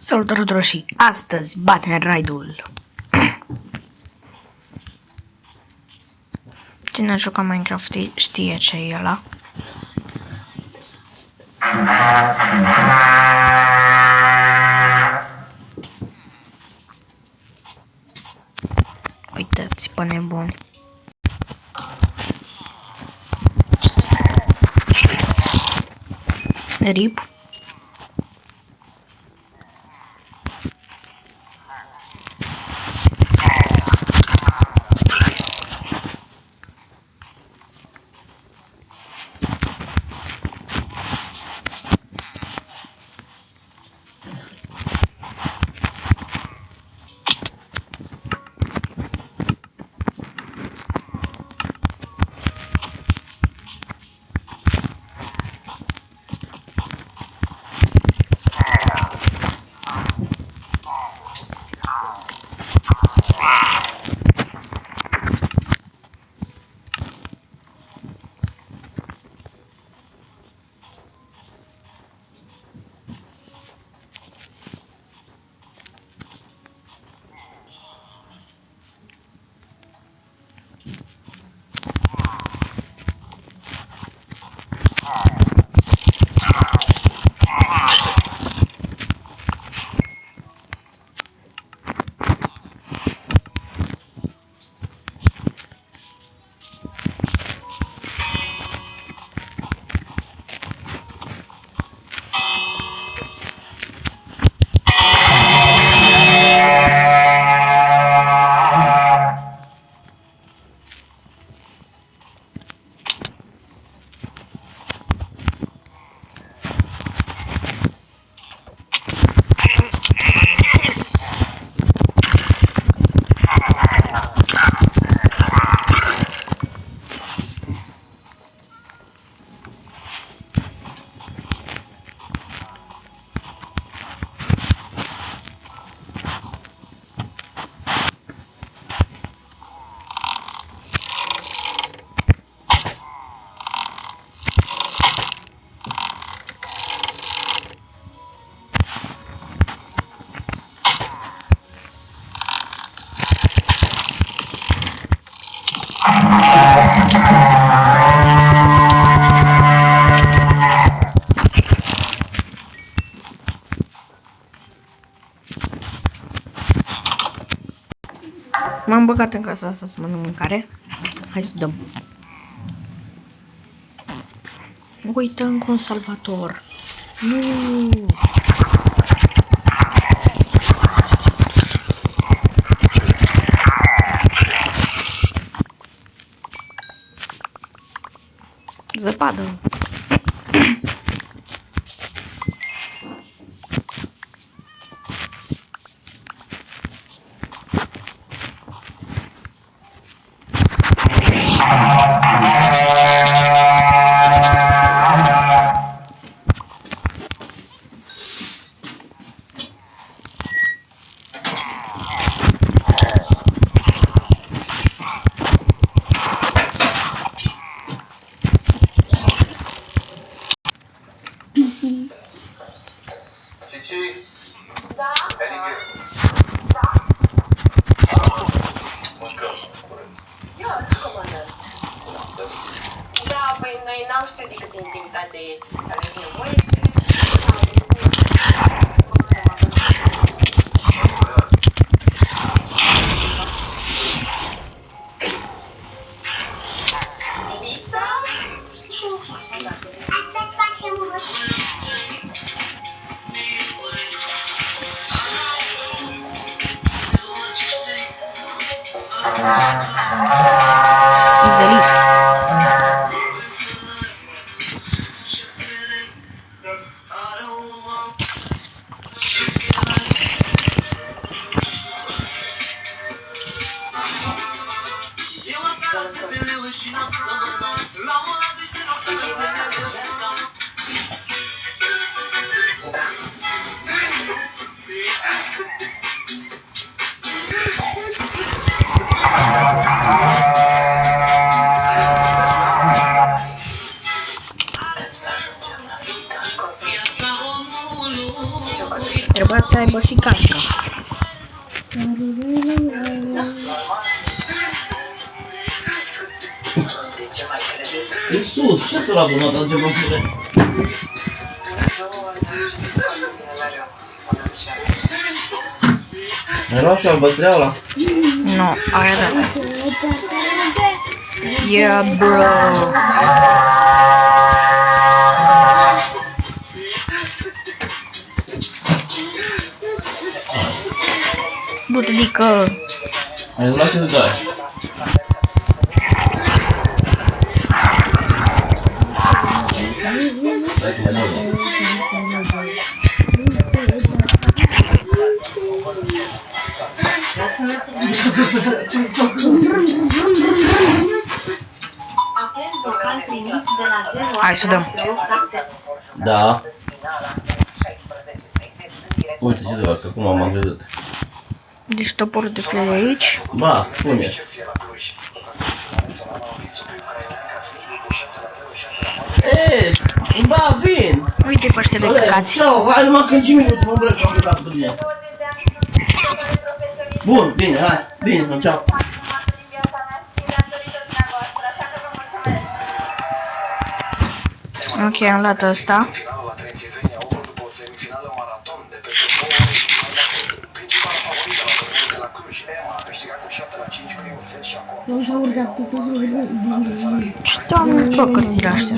Salutare tuturor și astăzi batem raidul. Cine a jucat Minecraft știe ce e ăla. Uite-ți pe nebun. RIP. M-am băgat în casa asta să mănânc mâncare. Hai să dăm. Uite, încă un salvator. Nu. Zăpadă. Da? Da? Ia, ce comandă? Da, păi noi n-am știut decât intimitate care e nevoie și... Zălit. Trebuia să aibă și cască. Iisus, ce s-a adunat atât de multe? Era și albăstreala? Nu, aia da. Yeah, bro. Butădică. Ai luat cât de dai? Dai cum mai dau. Hai să dăm. Da. Uite ce să fac, acum am crezut. Deci toporul de flare aici. Ba, spune. Eee, ba, vin! Uite pe ăștia de căcați. Ciao, hai numai că în 5 minute mă îmbrăc, am plecat pe tine. Bun, bine, hai, bine, ceau. Ok, am luat ăsta. Ce doamne bă cărțile astea?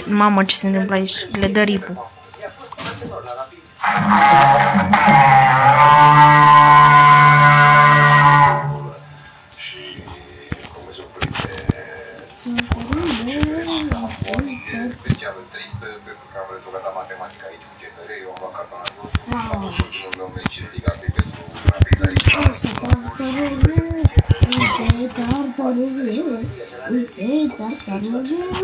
Mamă, ce se întâmplă aici? Le dă ripul. Special tristă pentru că am retrogradat matematica aici cu CFR, eu am luat cartonajul și am dus ultimul meu meci ridicat pentru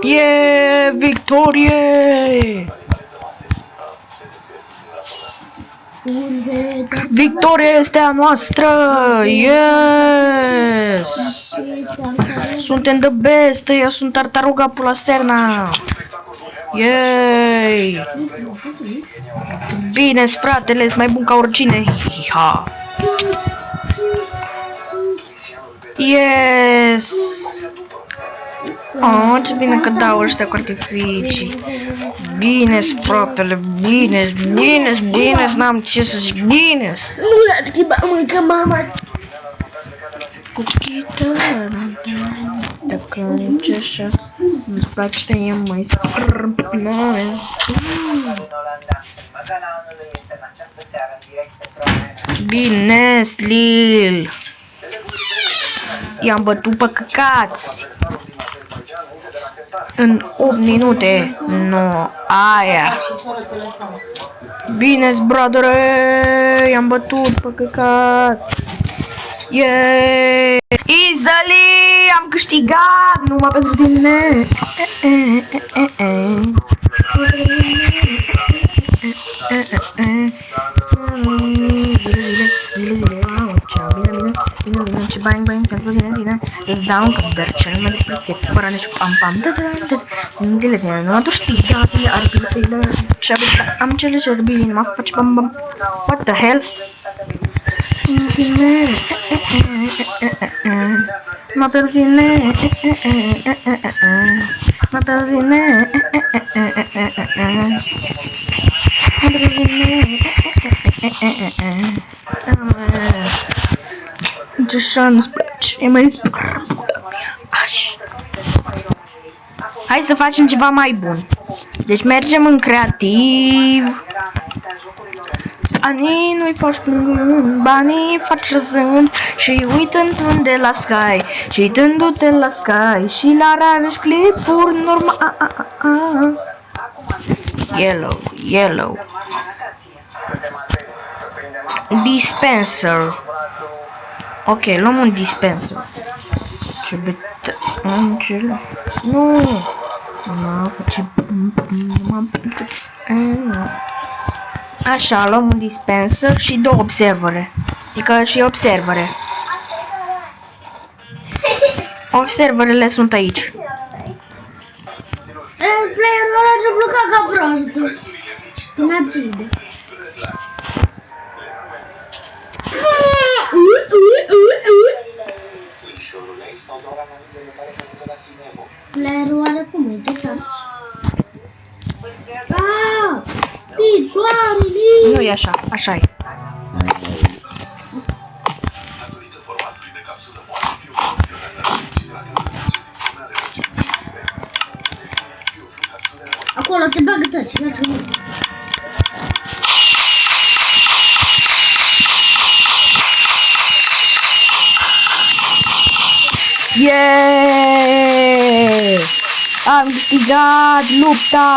Yeah, victorie! Victoria este a noastră! Yes! Suntem the best! Eu sunt Tartaruga Pulasterna! Yay! Bine, fratele, ești mai bun ca oricine! Ha! Yes! Oh, ce bine că dau ăștia cu artificii! Bine-s, fratele, bine-s, bine-s, bine-s, n-am ce să zic, bine-s! Nu l-ați schimbat, mâncă mama! Cu chitară, dacă nici așa, îmi place, e mai spărpinare. Bine, Lil! I-am bătut pe căcați! În 8 minute, nu, aia! Bine, brother, i-am bătut pe căcați! Yeee! Easily! Am câștigat! Numai pentru tine! Zile, wow, ciao, bine, ce bang, pentru tine, îți dau un cât, dar cel mai de plăție, fără nici pam, zilele tine, nu tu știi, datele, arbitele, ce am cele bine, mă faci bam, what the hell? Ma per tine, ma per tine, ce șans, ce mai spune. Hai să facem ceva mai bun. Deci mergem în creativ. Banii nu-i faci plângând, banii faci râzând. Și uitând de la sky, și uitându-te la sky, și la rare clipuri normal. Yellow. Dispenser. Ok, luăm un dispenser. Ce bet... Angela. Nu. Mama, face... Așa, luăm un dispenser și 2 observere. Adică și observere. Observerele sunt aici. Playerul ăla ce bloca ca prostul. Nacide. Playerul are cum e, de taci. Picioarele! Nu e așa, așa e. Acolo se bagă tăci, lasă-mă. Yeah! Am câștigat lupta!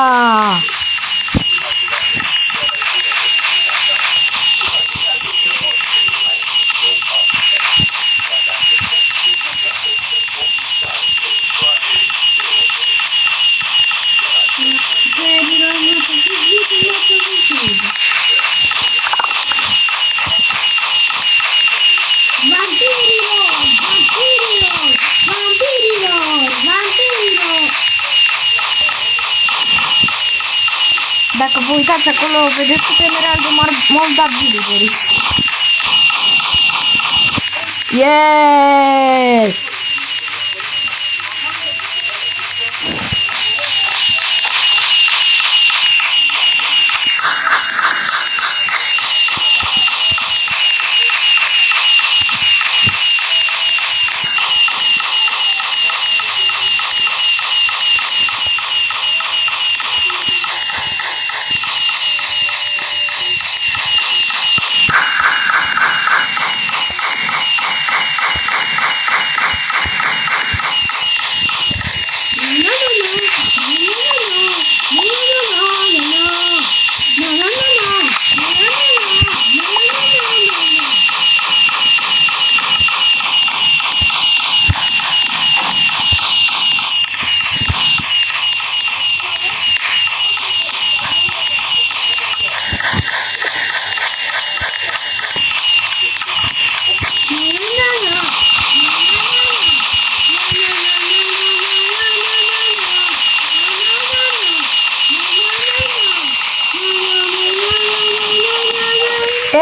Dacă vă uitați acolo, vedeți că pe emeraldul m-au dat villagerii. Yes!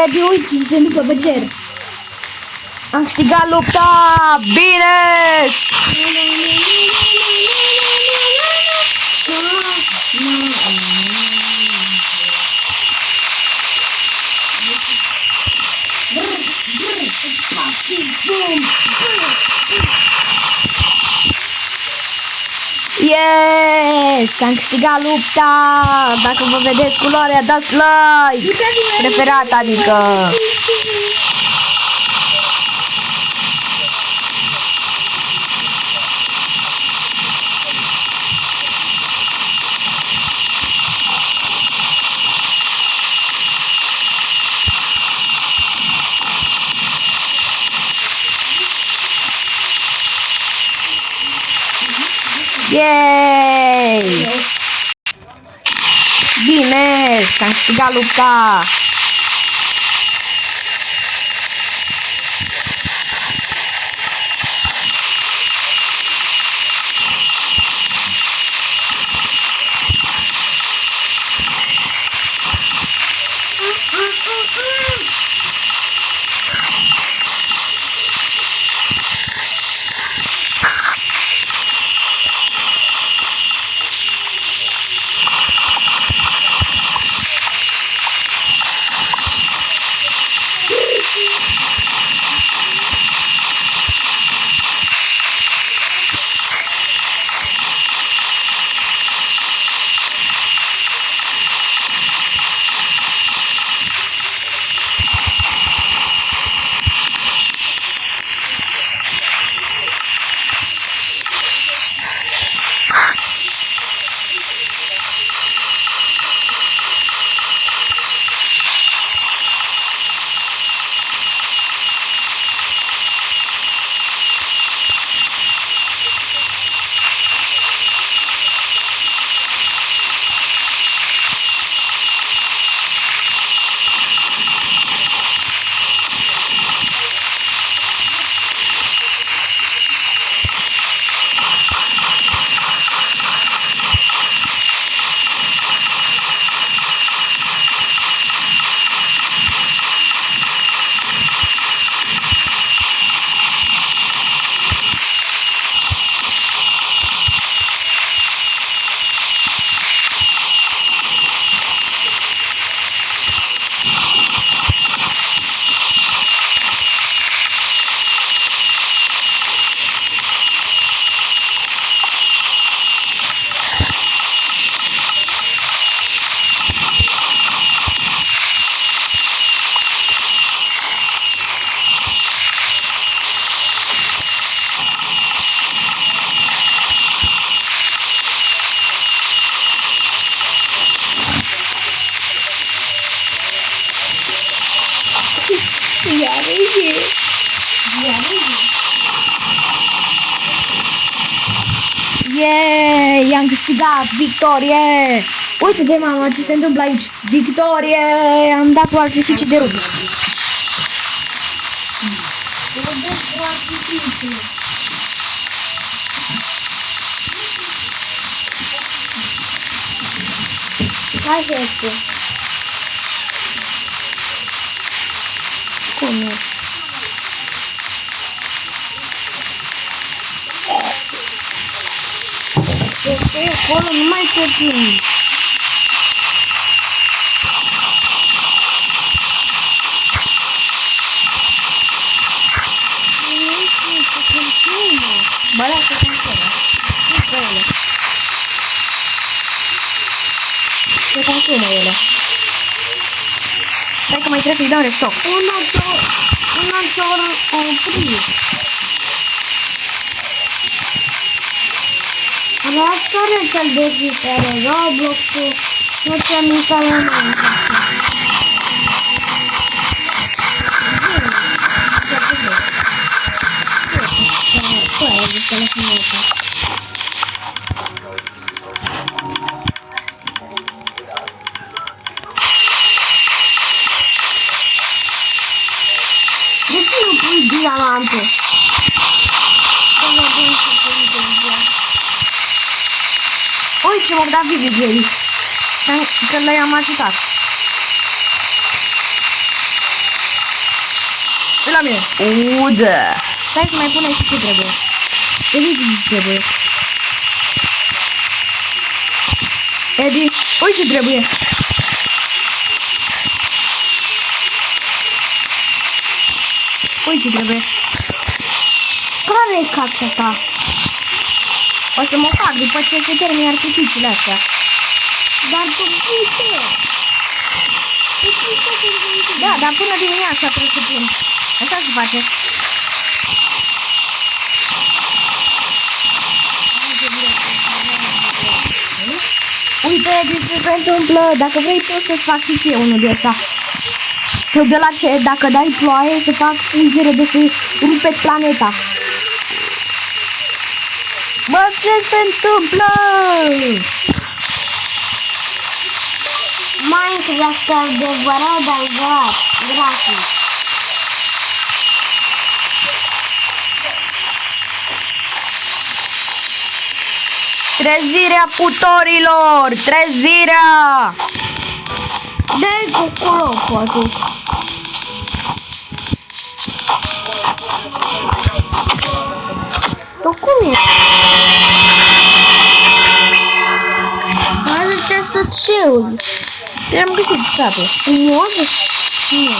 Eddie, uite, se ducă pe cer. Am câștigat lupta! Bine! Yes! Am câștigat lupta! Dacă vă vedeți culoarea, dați like! Preferat, adică... Yay! Bine, s-a câștigat lupta! I-am câștigat! Victorie! Uite de mama ce se întâmplă aici! Victorie! Am dat cu artificii de rubi. Hai, Hector. Cum e? Este acolo, nu mai te plângi. Bă, lasă cum se vă. Și pe ele. Se consumă ele. Stai că mai trebuie să-i dau restoc. Una ce-o oprit. Las care ți-l deschidere, Roblox-ul, nu ți-am instalat mai. De ce nu pui diamante? Uite ce m-au dat villagerii. Că le-am ajutat. Uite la mine. Udă. Stai să mai pune și ce trebuie. Uite ce trebuie. Edi, uite ce trebuie. Uite ce trebuie. Care e capsa ta? O să mă fac după ce se termine artificiile astea. Dar tu uite! Da, dar până dimineața trebuie să pun. Așa se face. Uite ce se întâmplă. Dacă vrei poți să-ți fac și ție unul de ăsta. Sau de la ce, dacă dai ploaie, să fac fulgere de se rupe planeta. Bă, ce se întâmplă? Minecraft adevărat, dar gratis. Trezirea putorilor! Trezirea! Dai cu acolo, poate. Tu cum e? Are această ceul. I-am găsit toate. Un mod? Nu.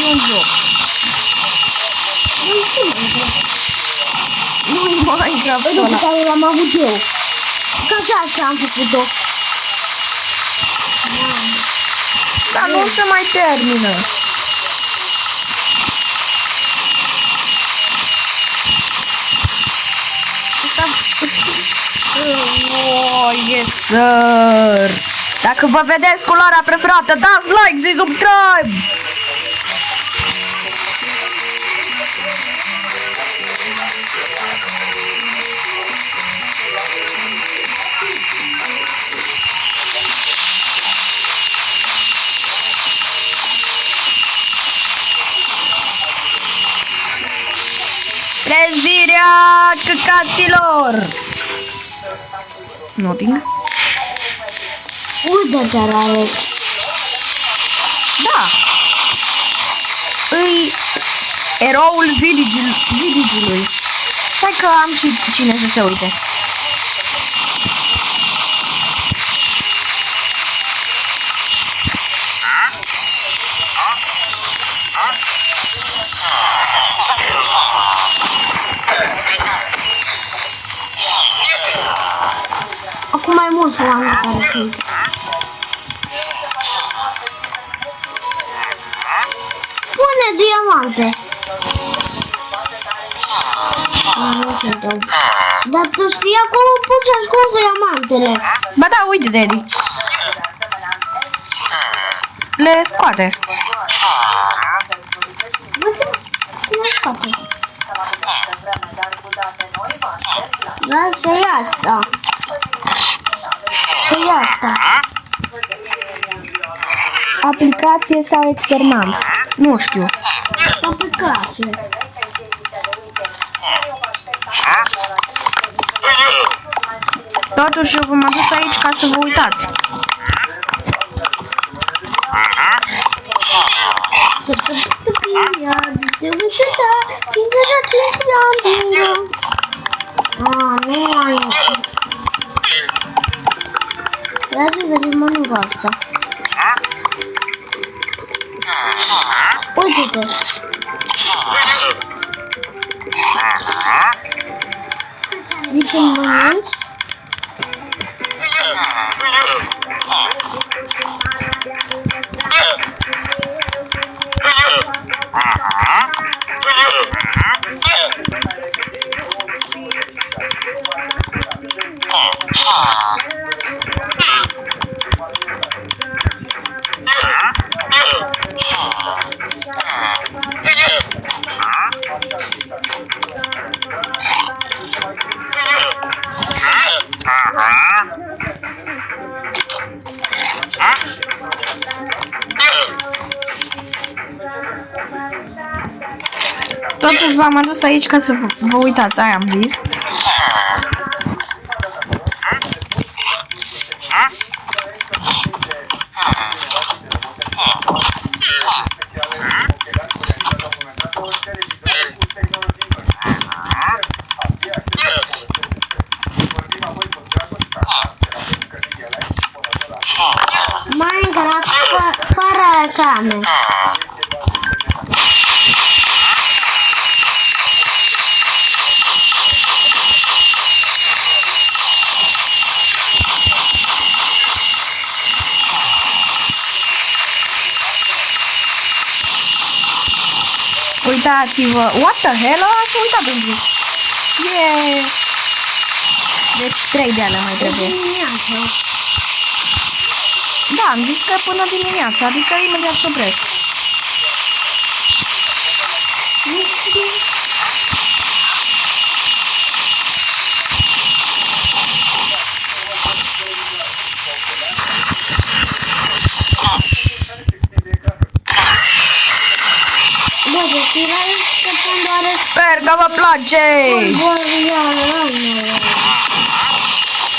E un joc. Nu-i Minecraft Păi după ăla. care l-am avut eu. Ca ce asta am făcut-o? Dar nu se mai termină. Oh, yes, sir! Dacă vă vedeți culoarea preferată, dați like și subscribe! Trezirea căcaților! Nothing? Uite ce are. Da! Îi eroul village-ului. Stai că am și cine să se uite. Acum mai mulți oameni care se uită. Pune diamante. Dar tu știi acolo poți ascunde diamantele. Ba da, uite, Daddy. Le scoate. Bă, ce? Cum e scoate? Lasă-i asta. asta? Aplicație sau external? Nu știu. Aplicație. Totuși eu v-am adus aici ca să vă uitați. Nu mai... Vreau să vedem mănâncă asta. Uite-te! Uite, mănânci? Totuși v-am adus aici ca să vă uitați, aia am zis. Minecraft fără reclame. Uitați-vă! What the hell? S-a uitat în sus. Yeah! Deci 3 de alea mai trebuie. Da, am zis că până dimineața, adică imediat se opresc. Da, deci era că Pandora... Sper că vă place!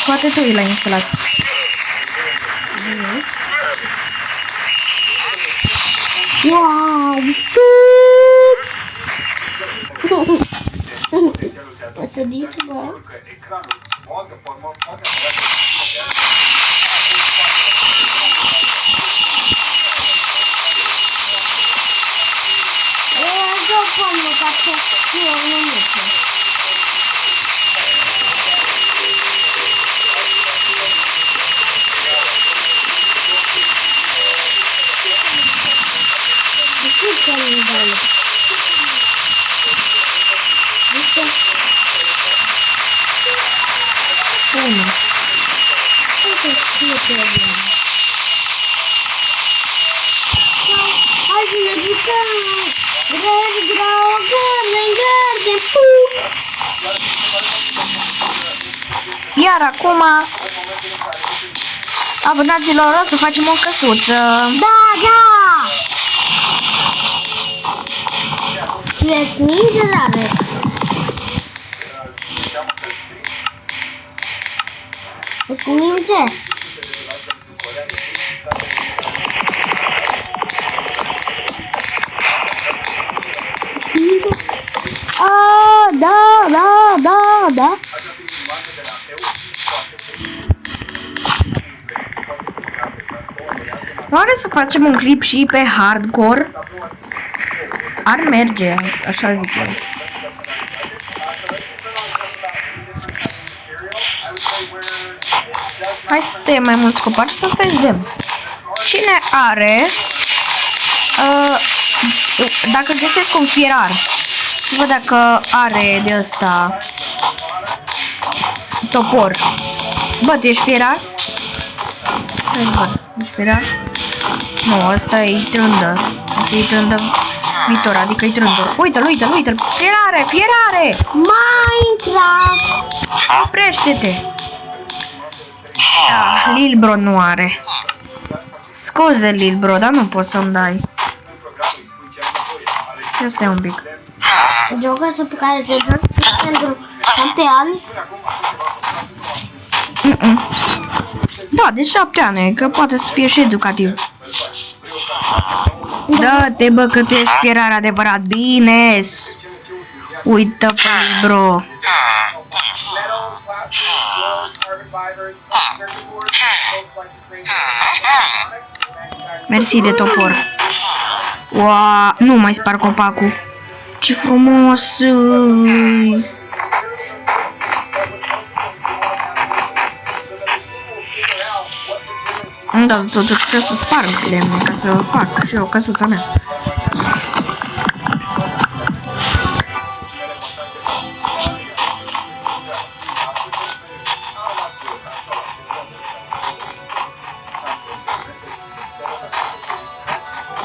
Poate tu l-ai instalat. Wow! It's a YouTuber. Помню, как все на месте. Сколько они дали? Помню. Это все один. Hai să ne ducem! Vreau garden, Iar acum, abonaților, o să facem o căsuță. Da, da! Tu ești ninja, Rare? Ești ninja? Da. Oare să facem un clip și pe hardcore? Ar merge, așa zic eu. Hai să tăiem mai mulți copaci să stai să vedem. Cine are... dacă găsesc un fierar, să văd dacă are de ăsta topor. Bă, tu ești fierar? Stai, bă, ești fierar? Nu, ăsta e trândă. Asta e trândă viitor, adică e trândă. Uite-l, fierare! Minecraft! Oprește-te! Ah, Lilbro nu are. Scuze, Lilbro, dar nu poți să-mi dai. Asta e un pic. Jocul pe care se joc pentru 7 ani. Da, de 7 ani, că poate să fie și educativ. Da-te, bă, că tu ești fierar adevărat. Bine-s. Uită pe Lilbro. Mersi de topor. Wow, nu mai spar copacul. Ce frumos! Da, totuși trebuie să sparg lemne ca să fac și eu căsuța mea.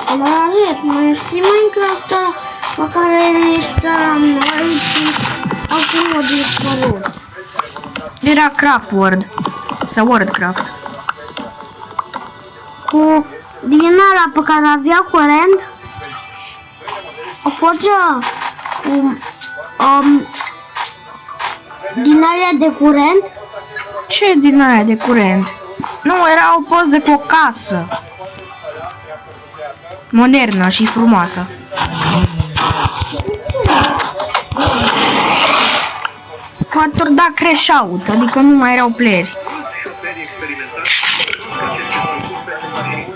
Arăt, mai știi Minecraft pe care instalăm noi și acum o dispărut. Era Craft World sau Worldcraft. Cu din ăla pe care avea curent, o poză cu din alea de curent. Ce din aia de curent? Nu, era o poză cu o casă modernă și frumoasă. Poate ori da crash out, adică nu mai erau playeri. Șoferii experimentați că aceste lucruri pentru mașini,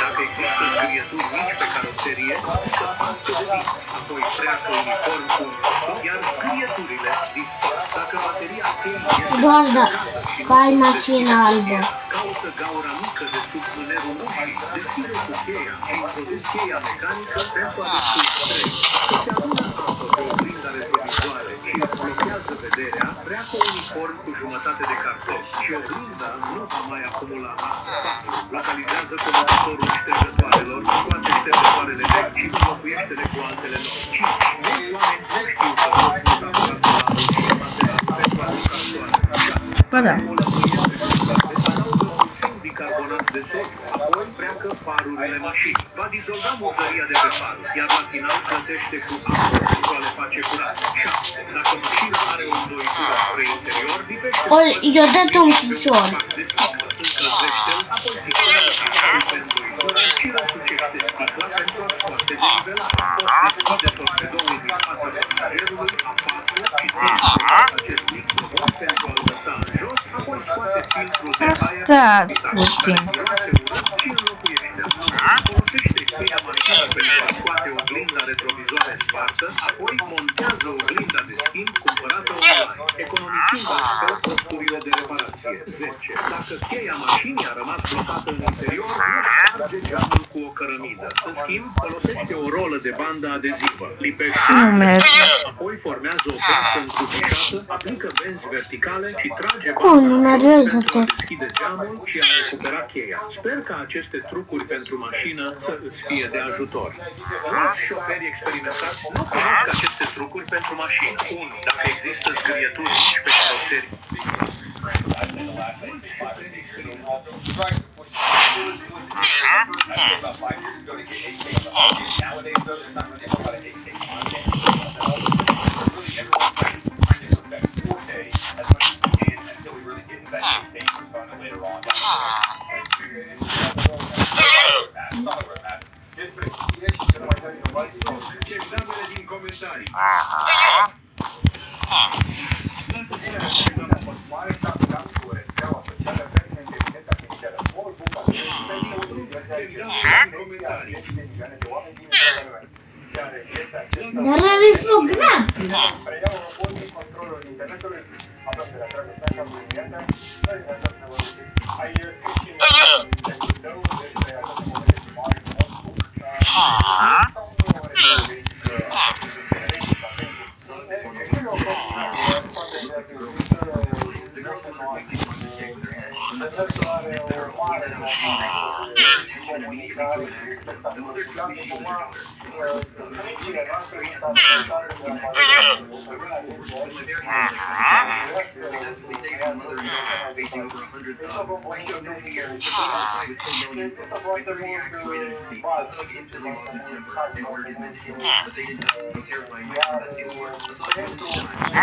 dacă există zgârieturi mici pe caroserie, să pască de mic, apoi treacă uniform cu un son, iar zgârieturile dispar. Dacă bateria cheii este Doar da, și că ai mașină albă. caută gaura mică de sub mânerul ușii, deschide cu cheia și introduce cheia mecanică pentru a descrie trei. Să se adună apă pe oglinda retrovizoare și îți blochează vederea, treacă uniform cu jumătate de carton și oglinda nu va mai acumula apă. Localizează conductorul ștergătoarelor, scoate ștergătoarele vechi și înlocuiește-le cu altele noi. 5. Mulți oameni nu știu că poți muta parasolarul și material pentru a muta soare. 6. Ba da. Adaugă puțin bicarbonat de sodiu, apoi preacă farurile mașinii. Va dizolva murdăria de pe far, iar la final plătește cu apă pentru a le face curate. 7. Dacă mașina are o îndoitură spre interior, lipește Ori eu dat un picior. încălzește-l, apoi fixează capul pe îndoitură și răsucește sticla pentru a scoate denivelarea. Deschide torpedoul din fața pasagerului, apasă și ține acest mix pentru a-l lăsa în jos, apoi scoate filtrul de aer, Stați puțin. și înlocuiește-l. Folosește cheia mașină pentru a scoate oglinda retrovizoare spartă, apoi montează oglinda de schimb cumpărată online, economisind astfel costurile de reparație. 10. Dacă cheia mașinii a rămas blocată în interior, nu sparge geamul cu o cărămidă. În schimb, folosește o rolă de bandă adezivă, lipește, Nu merge. apoi formează o presă încrucișată, aplică benzi verticale și trage Cum nu merge, pentru a uite-te. deschide geamul și a recupera cheia. Sper ca aceste trucuri pentru mașină să îți fie de ajutor. Mulți șoferi experimentați nu cunosc aceste trucuri pentru mașină. 1. Dacă există zgârieturi mici pe caroserie. Cec datele din comentarii. Dar are foc, Successfully saving a mother and daughter facing over 100 thugs. We showed no fear. The thug outside was still known insult. With the reaction right at his feet, the thug instantly lost his temper and ordered his men to kill him. But they did not. A terrifying man that skills were. The thug wanted to die.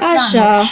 Așa.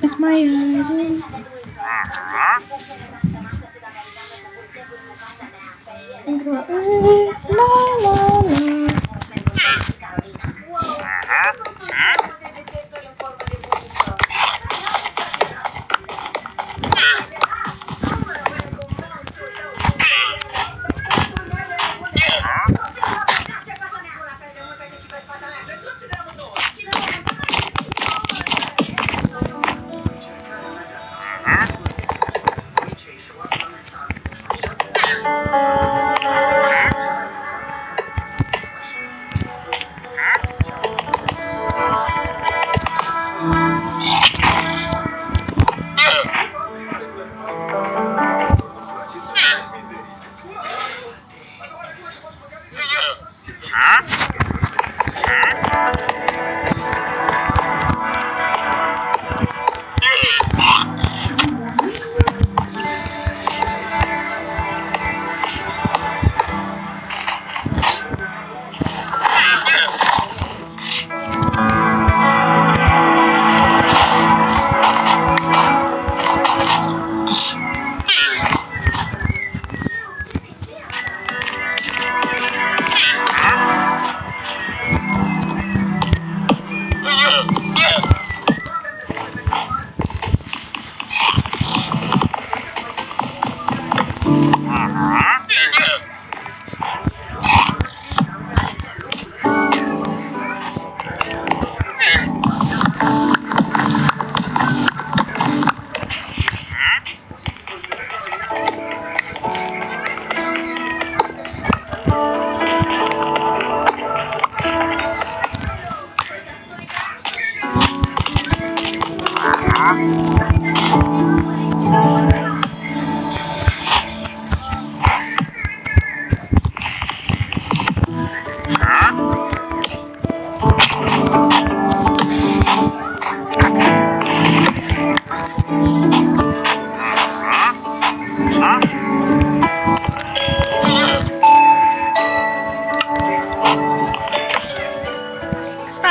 It's my idol. La la la.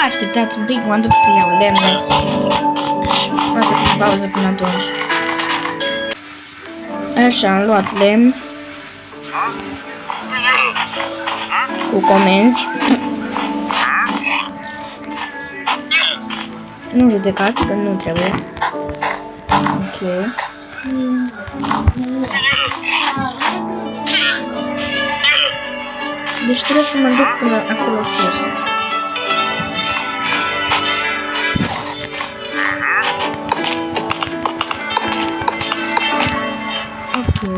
Așteptați un pic, mă duc să iau lemne. O să pun pauză până atunci. Așa, am luat lemn. Cu comenzi. Nu judecați, că nu trebuie. Ok. Deci trebuie să mă duc până acolo sus. Ok.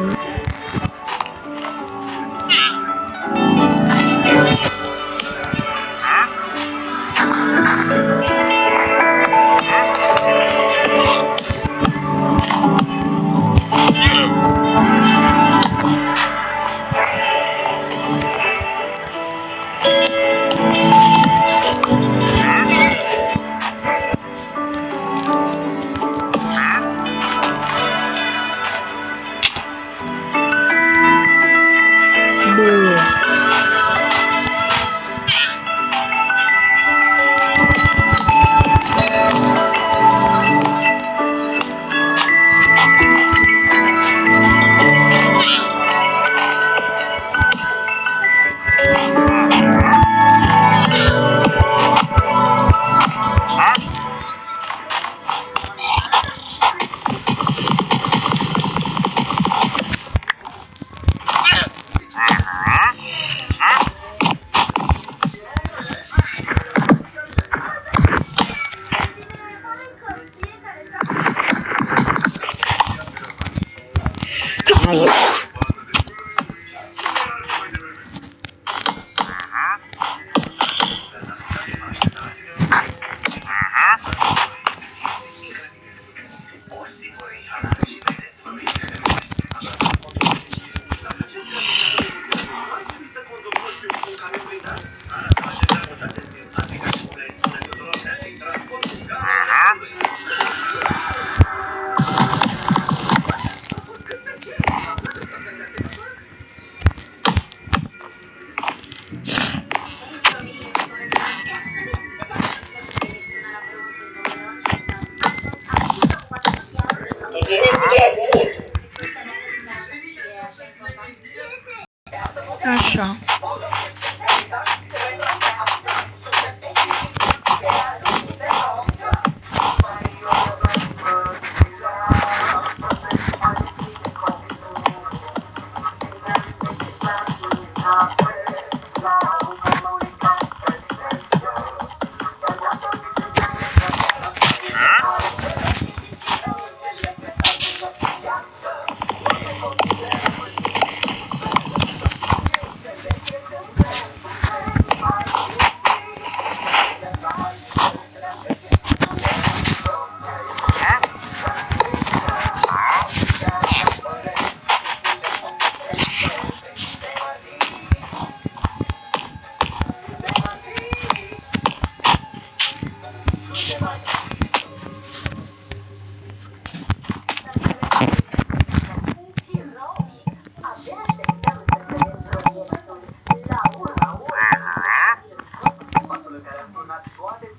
Așa.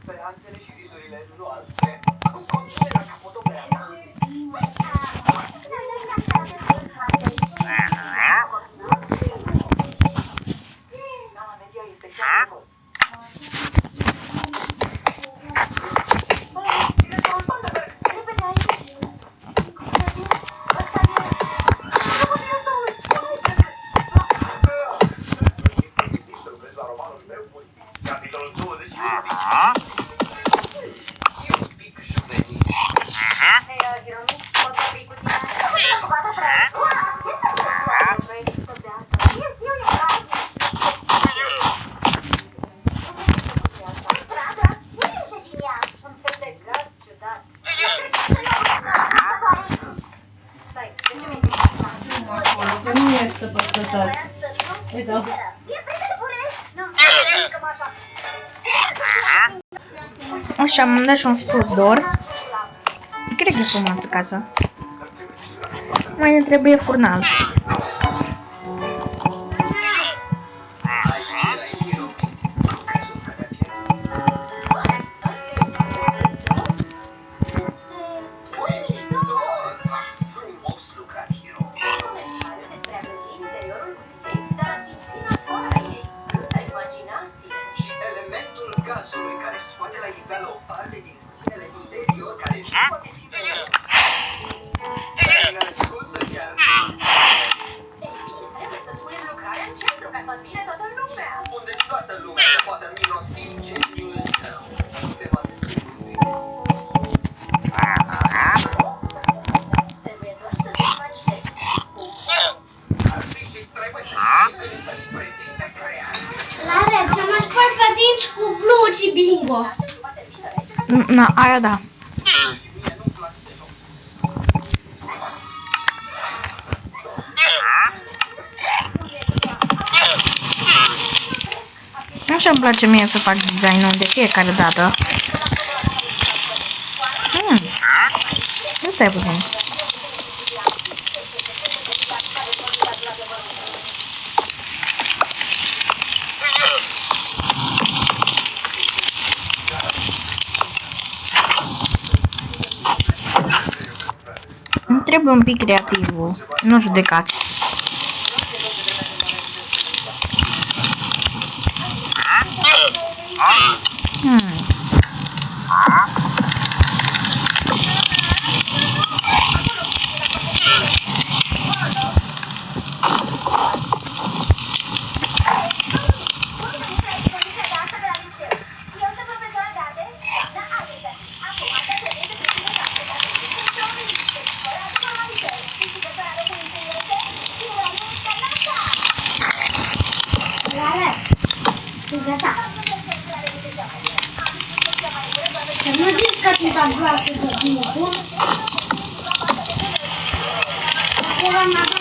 Speranțele și visurile noastre. Cu conduce la capodopera. Sala media este chiar de poți. Capitolul 21. Nu este peste tot. Uite-o. Așa, am dat și un spusdor. Cred că e frumoasă casa. Mai ne trebuie furnal. gazului care scoate la iveală o parte din sinele interior care nu poate fi născuță chiar. Trebuie să spunem lucrarea în centru ca să admire toată lumea. Unde toată lumea se poate mirosi incendiul tău. Te va Trebuie doar să te faci și trebuie să știi când să-și prezinte creația. Lare, să mă spăl pe dinți cu blugi bingo. Na, aia da. Așa îmi place mie să fac design-ul de fiecare dată. Stai puțin. Îmi trebuie un pic creativul, nu judecați. Lare, sunt gata. Să nu zici că tu te-am luat pe dințul. Acolo am dat.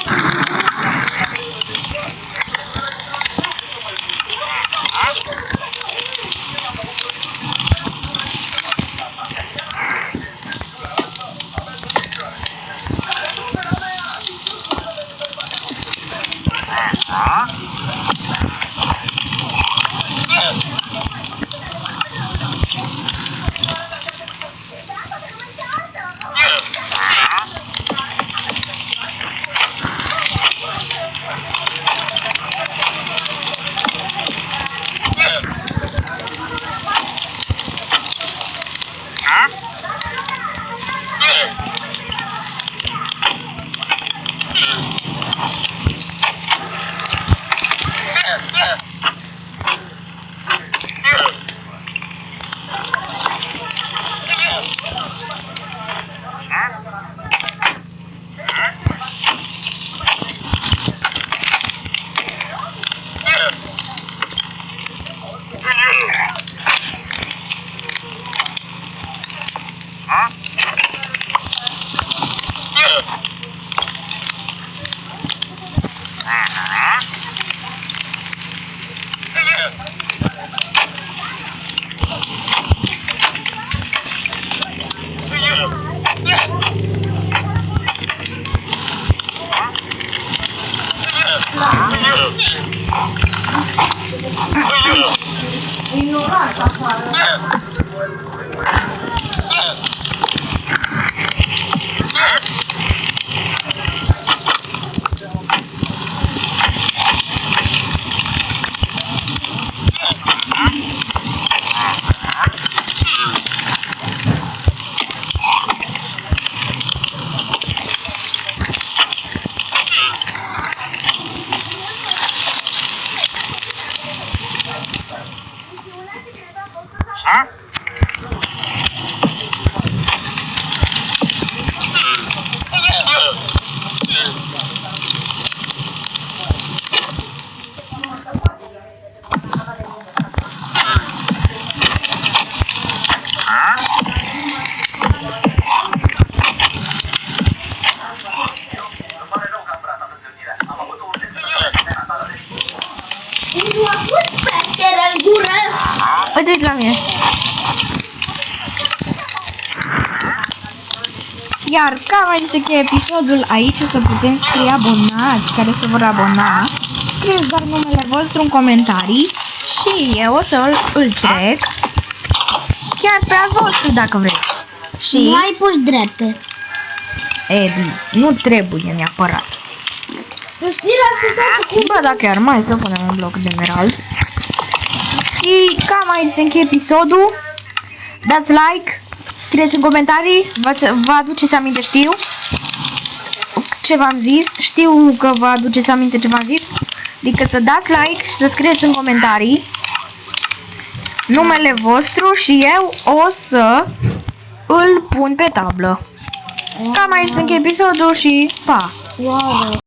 Ignorat afară. Nu a fost peșteră în gură. Uite-te la mine. Iar cam aici se cheie episodul. Aici o să putem scrie abonați care se vor abona. Scrieți doar numele vostru în comentarii și eu o să îl trec chiar pe al vostru dacă vreți. Și Nu ai pus drepte. Edi, nu trebuie neapărat. Tu știi la situație cum... Bă, dacă ar mai să punem un bloc general. Și cam aici se încheie episodul. Dați like, scrieți în comentarii, vă aduceți aminte, știu ce v-am zis, știu că vă aduceți aminte ce v-am zis. Adică să dați like și să scrieți în comentarii numele vostru și eu o să îl pun pe tablă. Cam aici se încheie episodul și pa! Wow.